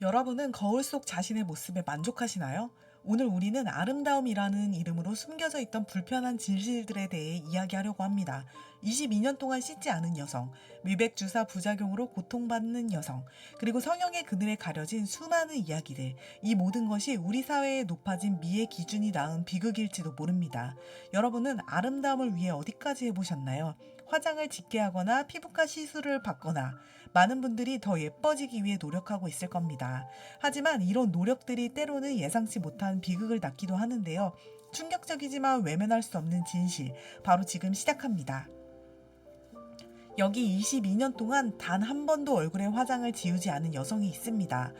여러분은 거울 속 자신의 모습에 만족하시나요? 오늘 우리는 아름다움이라는 이름으로 숨겨져 있던 불편한 진실들에 대해 이야기하려고 합니다. 22년 동안 씻지 않은 여성, 미백 주사 부작용으로 고통받는 여성, 그리고 성형의 그늘에 가려진 수많은 이야기들. 이 모든 것이 우리 사회에 높아진 미의 기준이 낳은 비극일지도 모릅니다. 여러분은 아름다움을 위해 어디까지 해보셨나요? 화장을 짙게 하거나 피부과 시술을 받거나 많은 분들이 더 예뻐지기 위해 노력하고 있을 겁니다. 하지만 이런 노력들이 때로는 예상치 못한 비극을 낳기도 하는데요. 충격적이지만 외면할 수 없는 진실, 바로 지금 시작합니다. 여기 22년 동안 단 한 번도 얼굴에 화장을 지우지 않은 여성이 있습니다.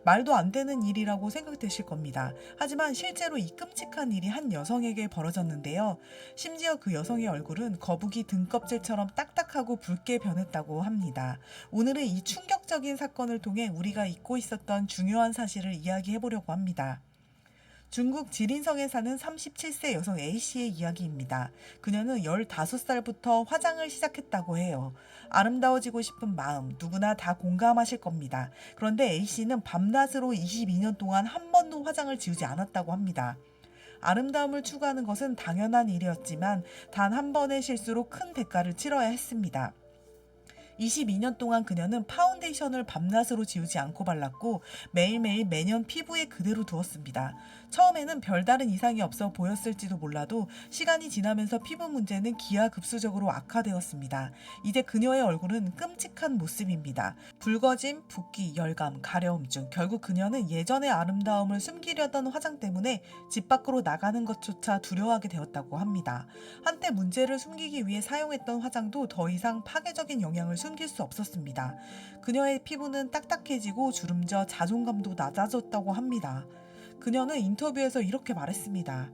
말도 안 되는 일이라고 생각되실 겁니다. 하지만 실제로 이 끔찍한 일이 한 여성에게 벌어졌는데요. 심지어 그 여성의 얼굴은 거북이 등껍질처럼 딱딱하고 붉게 변했다고 합니다. 오늘은 이 충격적인 사건을 통해 우리가 잊고 있었던 중요한 사실을 이야기해 보려고 합니다. 중국 지린성에 사는 37세 여성 A씨의 이야기입니다. 그녀는 15살부터 화장을 시작했다고 해요. 아름다워지고 싶은 마음, 누구나 다 공감하실 겁니다. 그런데 A씨는 밤낮으로 22년 동안 한 번도 화장을 지우지 않았다고 합니다. 아름다움을 추구하는 것은 당연한 일이었지만 단 한 번의 실수로 큰 대가를 치러야 했습니다. 22년 동안 그녀는 파운데이션을 밤낮으로 지우지 않고 발랐고 매일매일 매년 피부에 그대로 두었습니다. 처음에는 별다른 이상이 없어 보였을지도 몰라도 시간이 지나면서 피부 문제는 기하급수적으로 악화되었습니다. 이제 그녀의 얼굴은 끔찍한 모습입니다. 붉어짐, 붓기, 열감, 가려움증, 결국 그녀는 예전의 아름다움을 숨기려던 화장 때문에 집 밖으로 나가는 것조차 두려워하게 되었다고 합니다. 한때 문제를 숨기기 위해 사용했던 화장도 더 이상 파괴적인 영향을 숨길 수 없었습니다. 그녀의 피부는 딱딱해지고 주름져 자존감도 낮아졌다고 합니다. 그녀는 인터뷰에서 이렇게 말했습니다.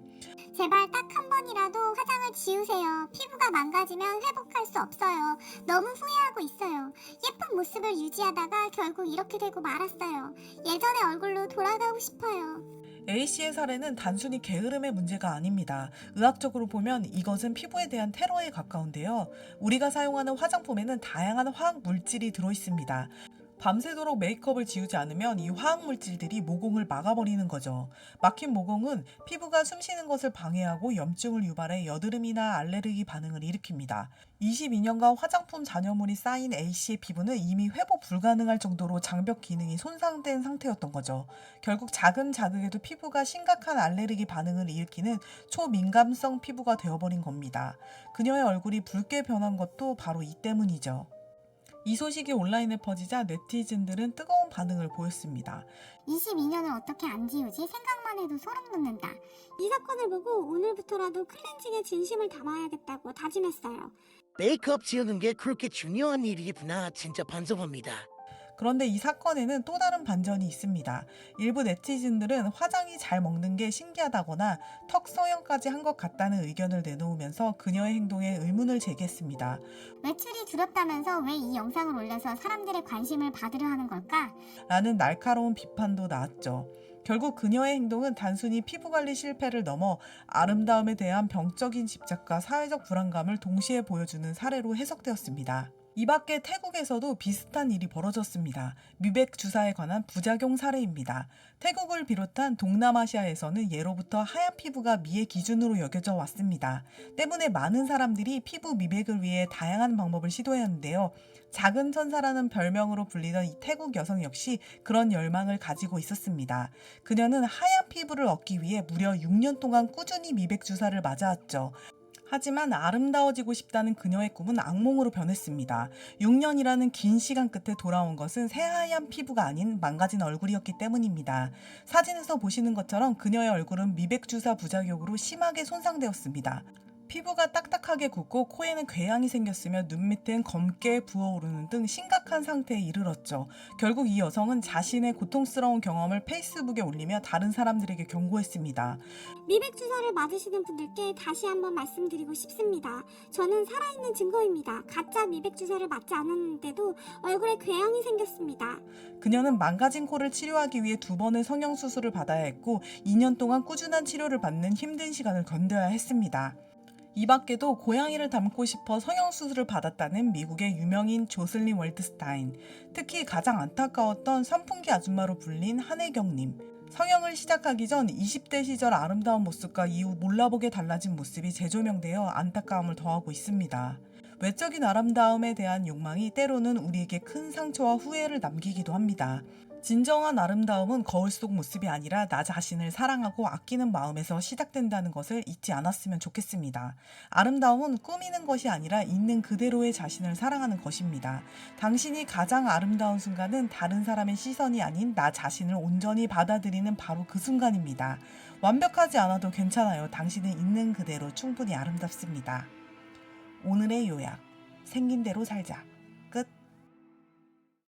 제발 딱 한 번이라도 화장을 지우세요. 피부가 망가지면 회복할 수 없어요. 너무 후회하고 있어요. 예쁜 모습을 유지하다가 결국 이렇게 되고 말았어요. 예전의 얼굴로 돌아가고 싶어요. A씨의 사례는 단순히 게으름의 문제가 아닙니다. 의학적으로 보면 이것은 피부에 대한 테러에 가까운데요. 우리가 사용하는 화장품에는 다양한 화학 물질이 들어있습니다. 밤새도록 메이크업을 지우지 않으면 이 화학 물질들이 모공을 막아버리는 거죠. 막힌 모공은 피부가 숨쉬는 것을 방해하고 염증을 유발해 여드름이나 알레르기 반응을 일으킵니다. 22년간 화장품 잔여물이 쌓인 A씨의 피부는 이미 회복 불가능할 정도로 장벽 기능이 손상된 상태였던 거죠. 결국 작은 자극에도 피부가 심각한 알레르기 반응을 일으키는 초민감성 피부가 되어버린 겁니다. 그녀의 얼굴이 붉게 변한 것도 바로 이 때문이죠. 이 소식이 온라인에 퍼지자 네티즌들은 뜨거운 반응을 보였습니다. 22년을 어떻게 안 지우지? 생각만 해도 소름 돋는다. 이 사건을 보고 오늘부터라도 클렌징에 진심을 담아야겠다고 다짐했어요. 메이크업 지우는 게 그렇게 중요한 일이구나. 진짜 반성합니다. 그런데 이 사건에는 또 다른 반전이 있습니다. 일부 네티즌들은 화장이 잘 먹는 게 신기하다거나 턱 성형까지 한 것 같다는 의견을 내놓으면서 그녀의 행동에 의문을 제기했습니다. 매출이 줄었다면서 왜 이 영상을 올려서 사람들의 관심을 받으려 하는 걸까? 라는 날카로운 비판도 나왔죠. 결국 그녀의 행동은 단순히 피부관리 실패를 넘어 아름다움에 대한 병적인 집착과 사회적 불안감을 동시에 보여주는 사례로 해석되었습니다. 이 밖에 태국에서도 비슷한 일이 벌어졌습니다. 미백 주사에 관한 부작용 사례입니다. 태국을 비롯한 동남아시아에서는 예로부터 하얀 피부가 미의 기준으로 여겨져 왔습니다. 때문에 많은 사람들이 피부 미백을 위해 다양한 방법을 시도했는데요. 작은 천사라는 별명으로 불리던 이 태국 여성 역시 그런 열망을 가지고 있었습니다. 그녀는 하얀 피부를 얻기 위해 무려 6년 동안 꾸준히 미백 주사를 맞아왔죠. 하지만 아름다워지고 싶다는 그녀의 꿈은 악몽으로 변했습니다. 6년이라는 긴 시간 끝에 돌아온 것은 새하얀 피부가 아닌 망가진 얼굴이었기 때문입니다. 사진에서 보시는 것처럼 그녀의 얼굴은 미백주사 부작용으로 심하게 손상되었습니다. 피부가 딱딱하게 굳고 코에는 궤양이 생겼으며 눈 밑엔 검게 부어오르는 등 심각한 상태에 이르렀죠. 결국 이 여성은 자신의 고통스러운 경험을 페이스북에 올리며 다른 사람들에게 경고했습니다. 미백 주사를 맞으시는 분들께 다시 한번 말씀드리고 싶습니다. 저는 살아있는 증거입니다. 가짜 미백 주사를 맞지 않았는데도 얼굴에 궤양이 생겼습니다. 그녀는 망가진 코를 치료하기 위해 2번의 성형수술을 받아야 했고 2년 동안 꾸준한 치료를 받는 힘든 시간을 견뎌야 했습니다. 이 밖에도 고양이를 닮고 싶어 성형수술을 받았다는 미국의 유명인 조슬린 월드스타인, 특히 가장 안타까웠던 선풍기 아줌마로 불린 한혜경님, 성형을 시작하기 전 20대 시절 아름다운 모습과 이후 몰라보게 달라진 모습이 재조명되어 안타까움을 더하고 있습니다. 외적인 아름다움에 대한 욕망이 때로는 우리에게 큰 상처와 후회를 남기기도 합니다. 진정한 아름다움은 거울 속 모습이 아니라 나 자신을 사랑하고 아끼는 마음에서 시작된다는 것을 잊지 않았으면 좋겠습니다. 아름다움은 꾸미는 것이 아니라 있는 그대로의 자신을 사랑하는 것입니다. 당신이 가장 아름다운 순간은 다른 사람의 시선이 아닌 나 자신을 온전히 받아들이는 바로 그 순간입니다. 완벽하지 않아도 괜찮아요. 당신은 있는 그대로 충분히 아름답습니다. 오늘의 요약. 생긴 대로 살자.